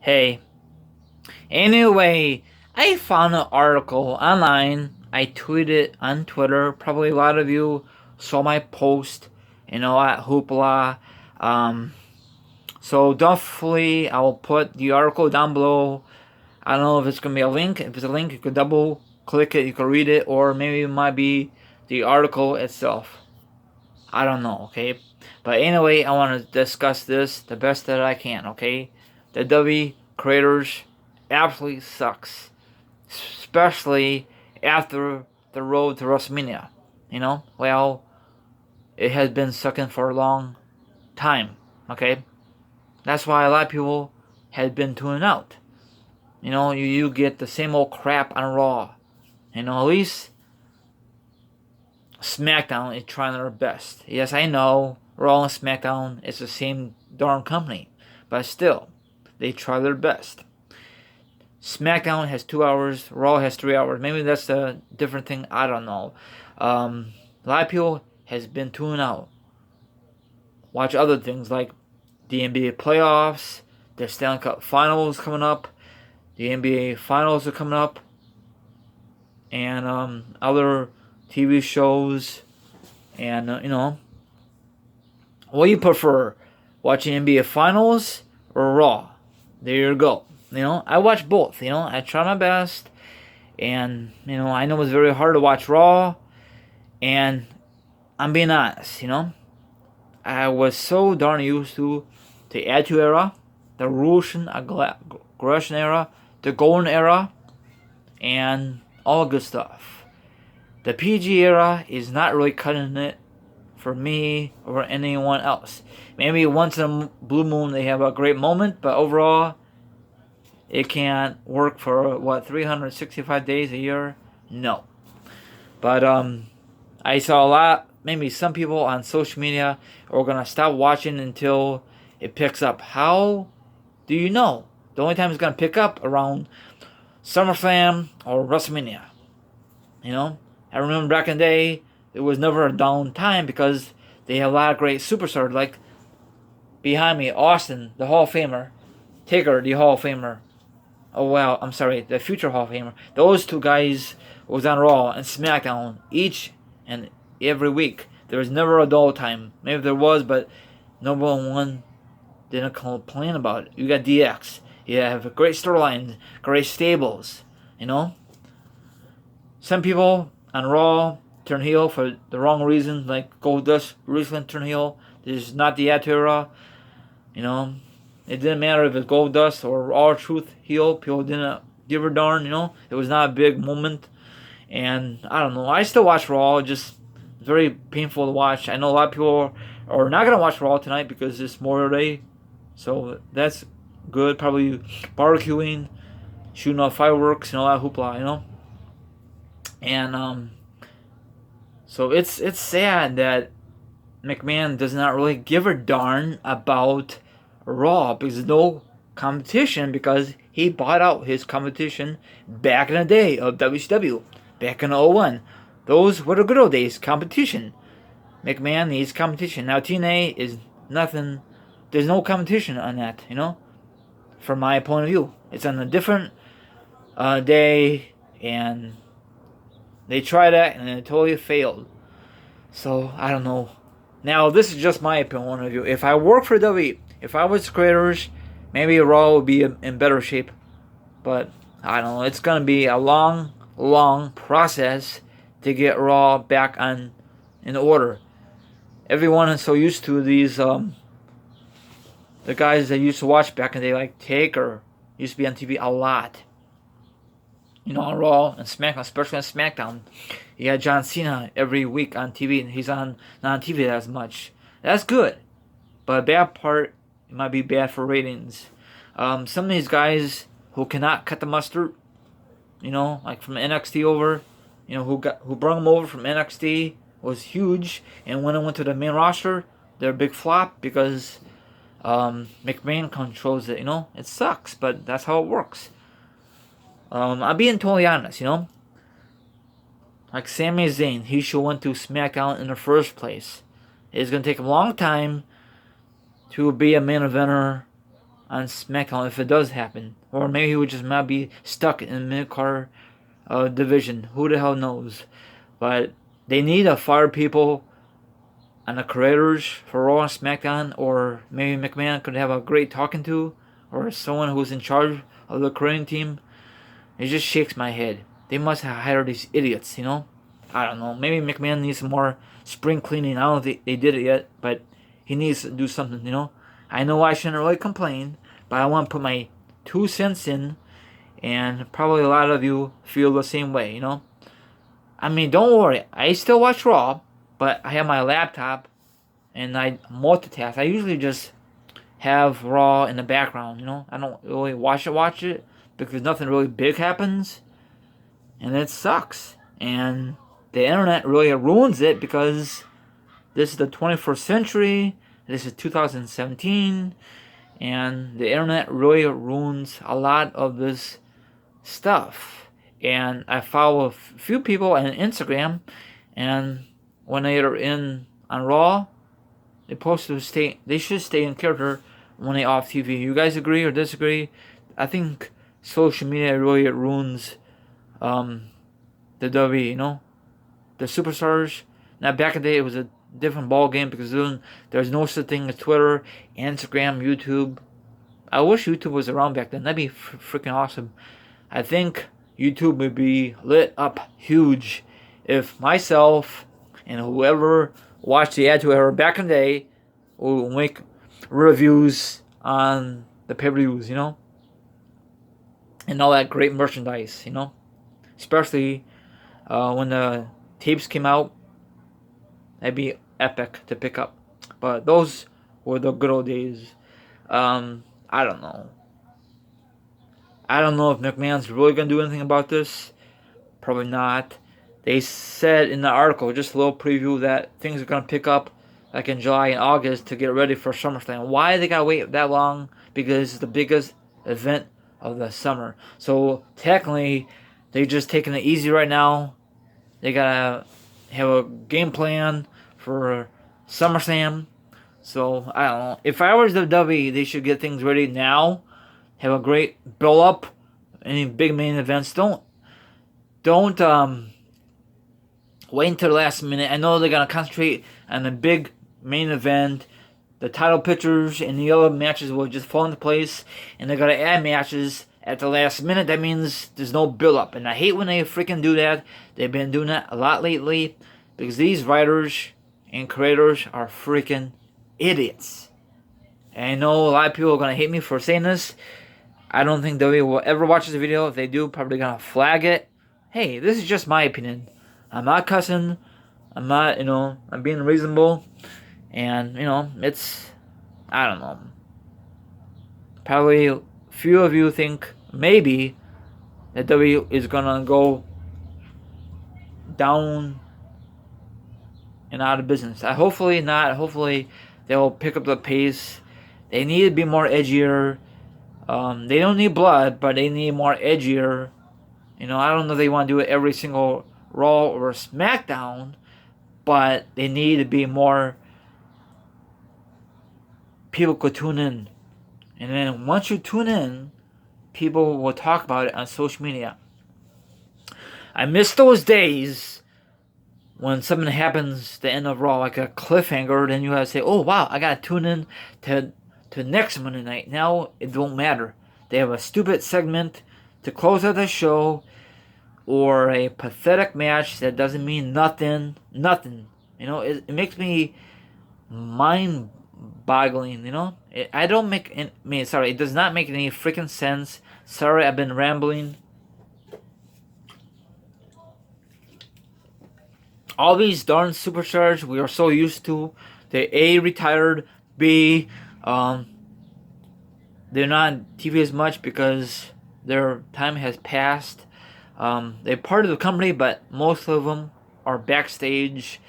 Hey, anyway, I found an article online. I tweeted on Twitter. Probably a lot of you saw my post, at Hoopla. Um, so definitely, I will put the article down below. I don't know if it's gonna be a link. If it's a link, you could double click it. You could read it, or maybe it might be the article itself. I don't know. Okay, but anyway, I want to discuss this the best that I can. Okay, the W creators absolutely sucks, especially after the road to WrestleMania. Well, it has been sucking for a long time. Okay, that's why a lot of people had been tuning out. You get the same old crap on Raw. At least SmackDown is trying their best. Yes, I know Raw and SmackDown is the same darn company, but still, they try their best. SmackDown has 2 hours, Raw has 3 hours. Maybe that's a different thing. I don't know. A lot of people has been tuning out. Watch other things like the NBA playoffs, the Stanley Cup Finals coming up, the NBA Finals are coming up, and other TV shows, and what do you prefer, watching NBA Finals or Raw? There you go. I watch both. I try my best, and I know it's very hard to watch Raw, and I'm being honest. I was so darn used to the Attitude Era, the Russian aggression era, the Golden Era, and all good stuff. The PG era is not really cutting it for me or anyone else. Maybe once in a blue moon they have a great moment, but overall, it can't work for 365 days a year. No, but I saw a lot. Maybe some people on social media are gonna stop watching until it picks up. How do you know? The only time it's gonna pick up around SummerSlam or WrestleMania. I remember back in the day, it was never a down time because they had a lot of great superstars. Like behind me, Austin, the Hall of Famer, Taker, the Hall of Famer. Oh well, I'm sorry, the future Hall of Famer. Those two guys was on Raw and SmackDown each and every week. There was never a dull time. Maybe there was, but no one didn't complain about it. You got DX. You have great storylines, great stables. Some people on Raw turn heel for the wrong reason, like Goldust recently turned heel. This is not the Attitude Era. It didn't matter if it's Goldust or R-Truth heel. People didn't give a darn. It was not a big moment. And I don't know. I still watch Raw. Just very painful to watch. I know a lot of people are not gonna watch Raw tonight because it's Memorial Day, so that's good. Probably barbecuing, shooting off fireworks, all that hoopla, And so it's sad that McMahon does not really give a darn about Raw because there's no competition, because he bought out his competition back in the day of WCW, back in '01. Those were the good old days, competition. McMahon needs competition. Now TNA is nothing. There's no competition on that, from my point of view. It's on a different day, and they tried that and it totally failed. So I don't know. Now this is just my point of view. If I worked for WWE, if I was creators, maybe Raw would be in better shape. But I don't know. It's gonna be a long, long process to get Raw back in order. Everyone is so used to these the guys that used to watch back in the day, like Taker, used to be on TV a lot. On Raw and SmackDown, especially on SmackDown. You had John Cena every week on TV, and he's not on TV as much. That's good. But a bad part, it might be bad for ratings. Some of these guys who cannot cut the mustard, like from NXT over, who brought them over from NXT was huge, and when it went to the main roster, they're a big flop because McMahon controls it. It sucks, but that's how it works. I'm being totally honest, Like Sami Zayn, he should went to SmackDown in the first place. It's gonna take a long time to be a main eventer on SmackDown if it does happen, or maybe he would just not be stuck in the mid-card division. Who the hell knows? But they need to fire people on the creators for Raw and SmackDown, or maybe McMahon could have a great talking to, or someone who's in charge of the creating team. It just shakes my head. They must have hired these idiots, I don't know. Maybe McMahon needs some more spring cleaning. I don't think they did it yet, but he needs to do something. I know I shouldn't really complain, but I want to put my 2 cents in, and probably a lot of you feel the same way, I mean, don't worry. I still watch Raw, but I have my laptop, and I multitask. I usually just have Raw in the background, I don't really watch it, because nothing really big happens, and it sucks. And the internet really ruins it, because this is the 21st century, this is 2017, and the internet really ruins a lot of this stuff. And I follow a few people on Instagram, and when they are in on Raw, they should stay in character when they off TV. You guys agree or disagree? I think social media really ruins the WWE, the superstars. Now back in the day it was a different ball game, because there's no such thing as Twitter, Instagram, YouTube. I wish YouTube was around back then. That'd be freaking awesome. I think YouTube would be lit up huge if myself and whoever watched the Attitude Era back in the day will make reviews on the pay-per-views, and all that great merchandise, especially when the tapes came out. That'd be epic to pick up. But those were the good old days. I don't know. I don't know if McMahon's really going to do anything about this. Probably not. They said in the article, just a little preview, that things are going to pick up like in July and August to get ready for SummerSlam. Why they got to wait that long? Because it's the biggest event of the summer. So technically, they're just taking it easy right now. They got to have a game plan for SummerSlam. So, I don't know. If I was the WWE, they should get things ready now. Have a great build up. Any big main events. Don't wait until the last minute. I know they're gonna concentrate on the big main event. The title pictures and the other matches will just fall into place, and they're gonna add matches at the last minute. That means there's no build up, and I hate when they freaking do that. They've been doing that a lot lately, because these writers and creators are freaking idiots. And I know a lot of people are gonna hate me for saying this. I don't think WWE will ever watch this video. If they do, probably gonna flag it. Hey, this is just my opinion. I'm not cussing. I'm not, I'm being reasonable. And, it's, I don't know. Probably a few of you think maybe that WWE is gonna go down and out of business. Hopefully not. Hopefully they'll pick up the pace. They need to be more edgier. They don't need blood, but they need more edgier. I don't know if they want to do it every single Raw or SmackDown, but they need to be more. People could tune in, and then once you tune in, people will talk about it on social media. I miss those days when something happens at the end of Raw, like a cliffhanger, then you have to say, "Oh wow, I gotta tune in to next Monday night." Now it don't matter. They have a stupid segment to close out the show, or a pathetic match that doesn't mean nothing. It makes me mind-boggling. It does not make any freaking sense. Sorry, I've been rambling. All these darn superstars we are so used to, they A, retired, B, they're not on TV as much because their time has passed. They're part of the company, but most of them are backstage.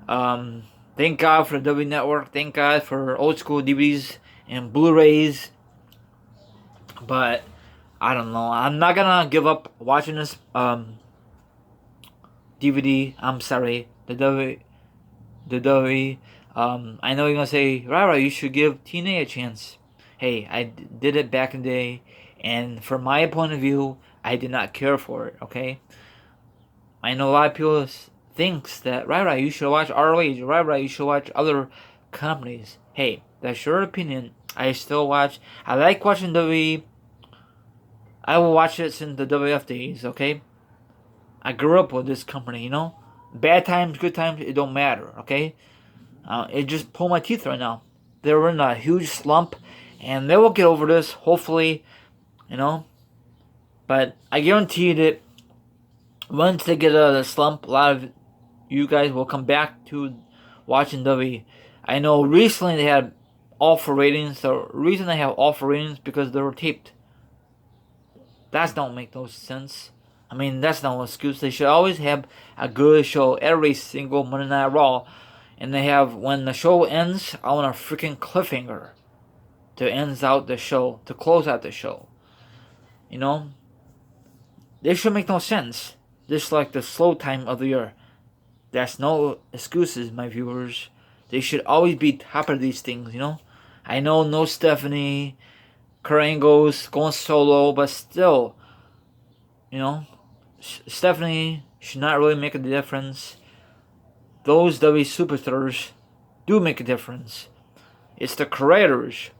Thank God for the W Network. Thank God for old school DVDs and Blu-rays. But I don't know. I'm not gonna give up watching this DVD. I'm sorry, the WWE. I know you're gonna say, Rara, you should give TNA a chance. Hey, I did it back in the day, and from my point of view, I did not care for it. Okay, I know a lot of people thinks that right, you should watch ROH, right, you should watch other companies. Hey, that's your opinion. I still watch. I like watching WWE. I will watch it since the WF days. Okay, I grew up with this company. Bad times, good times, it don't matter. Okay, it just pulled my teeth right now. They're in a huge slump, and they will get over this. Hopefully, you know. But I guarantee that once they get out of the slump, a lot of you guys will come back to watching WWE. I know recently they had awful ratings. The reason they have awful ratings because they were taped. That don't make no sense. I mean, that's no excuse. They should always have a good show every single Monday Night Raw. And they have, when the show ends, I want a freaking cliffhanger to ends out the show, to close out the show. They should make no sense. Just like the slow time of the year. That's no excuses, my viewers. They should always be top of these things, I know no Stephanie, Kurt Angle's going solo, but still, Stephanie should not really make a difference. Those WWE superstars do make a difference. It's the creators.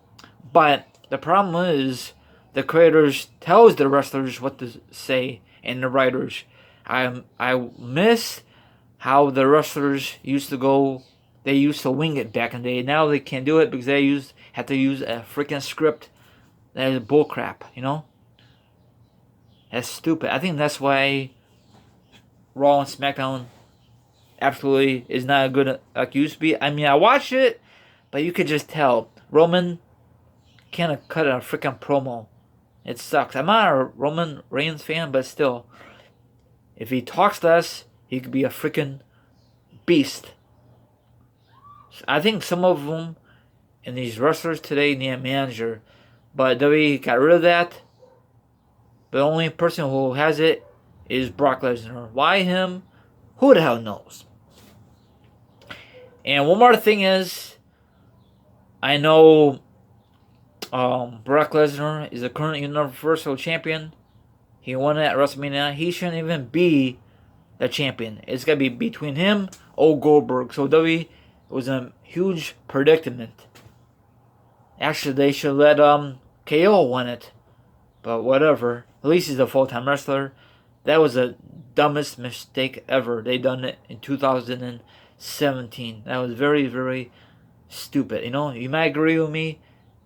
But the problem is the creators tells the wrestlers what to say and the writers. I miss how the wrestlers used to go. They used to wing it back in the day. Now they can't do it because they have to use a freaking script. That is bullcrap, That's stupid. I think that's why Raw and SmackDown absolutely is not as good like it used to be. I mean, I watched it, but you could just tell Roman can't cut a freaking promo. It sucks. I'm not a Roman Reigns fan, but still, if he talks less, he could be a freaking beast. I think some of them and these wrestlers today need a manager, but WWE got rid of that. The only person who has it is Brock Lesnar. Why him? Who the hell knows? And one more thing is, I know Brock Lesnar is the current Universal Champion. He won it at WrestleMania. He shouldn't even be the champion. It's got to be between him or Goldberg. So WWE was in a huge predicament. Actually, they should let KO win it. But whatever. At least he's a full-time wrestler. That was the dumbest mistake ever. They done it in 2017. That was very, very stupid. You might agree with me.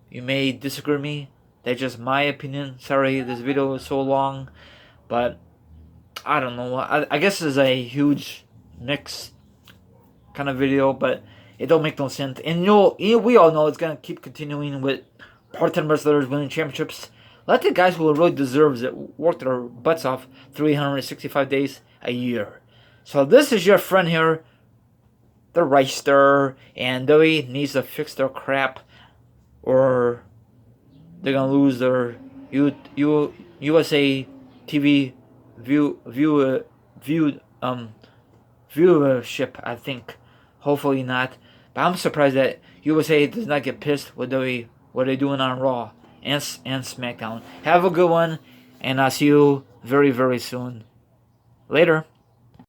You may disagree with me. That's just my opinion. Sorry, this video is so long. But I don't know. I guess it's a huge mix kind of video. But it don't make no sense. And we all know it's going to keep continuing with part-time wrestlers winning championships. Let the guys who really deserves it work their butts off 365 days a year. So this is your friend here, the Reister, and WWE needs to fix their crap, or they're gonna lose their USA TV viewership. I think, hopefully not. But I'm surprised that USA does not get pissed with WWE, what they're doing on Raw and SmackDown. Have a good one, and I'll see you very, very soon. Later.